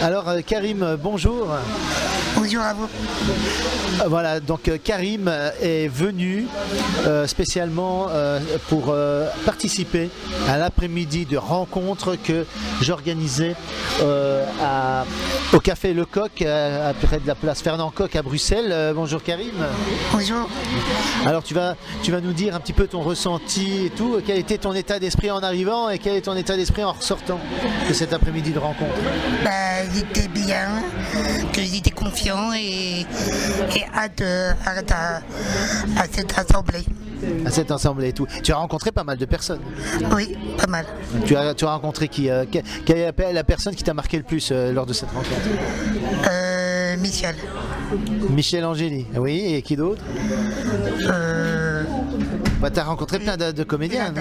Alors Karim, bonjour. Bonjour à vous. Voilà, donc Karim est venu spécialement pour participer à l'après-midi de rencontre que j'organisais au Café Le Coq, près de la place Fernand Coq à Bruxelles. Bonjour Karim. Bonjour. Alors tu vas nous dire un petit peu ton ressenti et tout. Quel était ton état d'esprit en arrivant et quel est ton état d'esprit en ressortant de cet après-midi de rencontre? J'étais bien, que j'étais confiant et hâte à cette assemblée. À cette assemblée et tout. Tu as rencontré pas mal de personnes. Oui, pas mal. Tu as rencontré qui quelle est la personne qui t'a marqué le plus lors de cette rencontre? Michel. Michel Angéli, oui, et qui d'autre? Tu as rencontré plein de comédiens.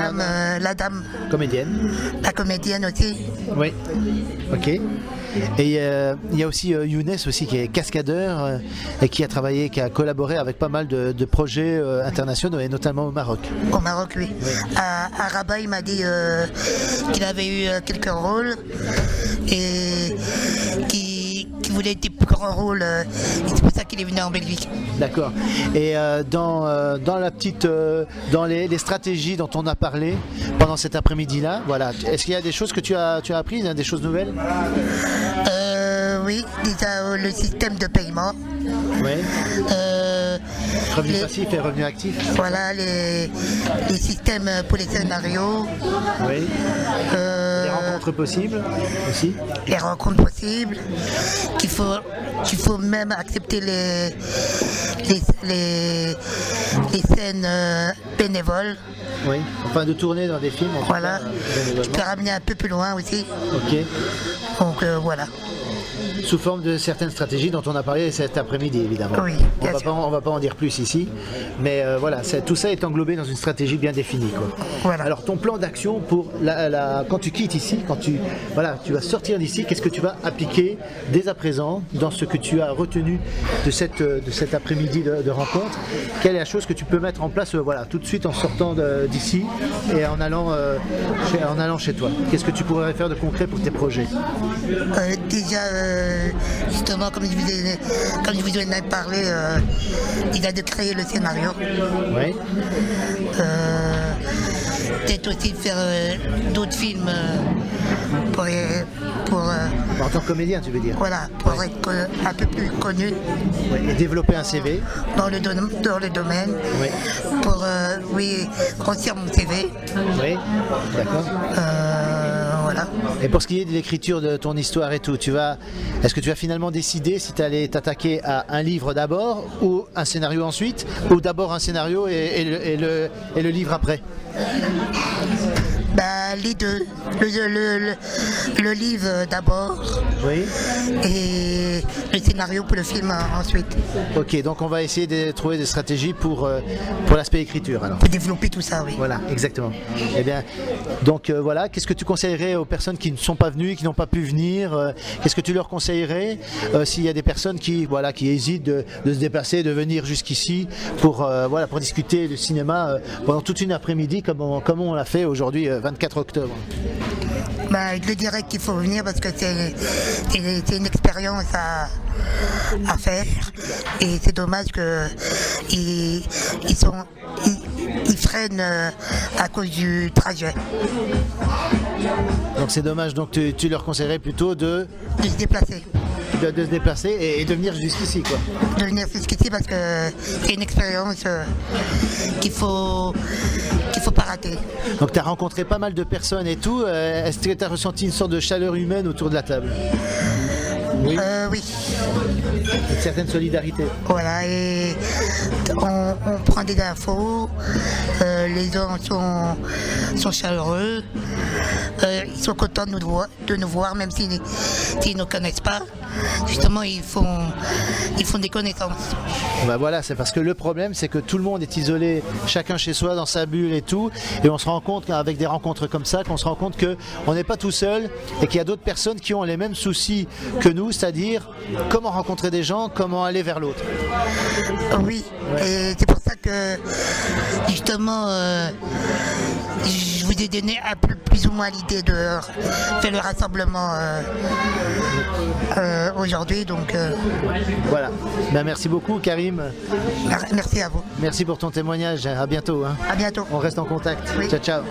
La dame. Comédienne. La comédienne aussi. Oui, ok. Et il y a aussi Younes aussi qui est cascadeur et qui a collaboré avec pas mal de projets internationaux et notamment au Maroc. Au Maroc, oui. À Rabat, il m'a dit qu'il avait eu quelques rôles et qu'il voulait des plus grands rôles. Et c'est pour ça qu'il est venu en Belgique. D'accord. Et dans les stratégies dont on a parlé pendant cet après-midi-là, voilà. Est-ce qu'il y a des choses que tu as apprises, des choses nouvelles? Oui, déjà le système de paiement. Oui. Revenus passifs et revenus actifs. Voilà, les systèmes pour les scénarios. Oui. Les rencontres possibles aussi. Les rencontres possibles. Qu'il faut même accepter les scènes bénévoles. Oui, enfin de tourner dans des films. Voilà, tu peux ramener un peu plus loin aussi. Ok. Donc voilà. Sous forme de certaines stratégies dont on a parlé cet après-midi, évidemment. Oui, on va pas en dire plus ici, mais voilà, tout ça est englobé dans une stratégie bien définie, quoi. Voilà. Alors ton plan d'action pour quand tu quittes ici, quand tu vas sortir d'ici, qu'est-ce que tu vas appliquer dès à présent dans ce que tu as retenu de cet après-midi de rencontre? Quelle est la chose que tu peux mettre en place tout de suite en sortant d'ici et en allant chez toi? Qu'est-ce que tu pourrais faire de concret pour tes projets? Déjà, justement, comme je vous en ai parlé, il a de créer le scénario. Oui. Peut-être aussi faire d'autres films En tant que comédien, tu veux dire? Voilà, pour être un peu plus connu. Ouais, et développer un CV dans le domaine. Oui. Pour grossir mon CV. Oui, d'accord. Voilà. Et pour ce qui est de l'écriture de ton histoire et tout, est-ce que tu vas finalement décider si tu allais t'attaquer à un livre d'abord ou un scénario ensuite, ou d'abord un scénario et le livre après? Les deux. Le livre d'abord. Oui. Et le scénario pour le film ensuite. Ok, donc on va essayer de trouver des stratégies pour l'aspect écriture alors. Pour développer tout ça, oui. Voilà, exactement. Eh bien, donc voilà, qu'est-ce que tu conseillerais aux personnes qui ne sont pas venues, qui n'ont pas pu venir? Qu'est-ce que tu leur conseillerais s'il y a des personnes qui hésitent de se déplacer, de venir jusqu'ici pour discuter de cinéma pendant toute une après-midi comme on l'a fait aujourd'hui 24 octobre? Je dirais qu'il faut venir parce que c'est une expérience à faire et c'est dommage qu'ils freinent à cause du trajet. Donc c'est dommage, donc tu leur conseillerais plutôt de se déplacer. De se déplacer et de venir jusqu'ici, quoi. De venir jusqu'ici parce que c'est une expérience qu'il faut pas rater. Donc tu as rencontré pas mal de personnes et tout. Est-ce que tu as ressenti une sorte de chaleur humaine autour de la table? Oui. Oui. Une certaine solidarité. Voilà, et on prend des infos, les gens sont chaleureux, ils sont contents de nous voir, même s'ils ne nous connaissent pas. Justement, ils font des connaissances. Voilà, c'est parce que le problème, c'est que tout le monde est isolé, chacun chez soi, dans sa bulle et tout, et on se rend compte avec des rencontres comme ça, qu'on se rend compte qu'on n'est pas tout seul et qu'il y a d'autres personnes qui ont les mêmes soucis que nous, c'est-à-dire comment rencontrer des gens, comment aller vers l'autre. Oui, ouais. Et c'est pour ça que Justement, je vous ai donné un peu plus ou moins l'idée de faire le rassemblement aujourd'hui. Donc, Voilà. Ben, merci beaucoup Karim. merci à vous. Merci pour ton témoignage. À bientôt. Hein. À bientôt. On reste en contact. Oui. Ciao, ciao.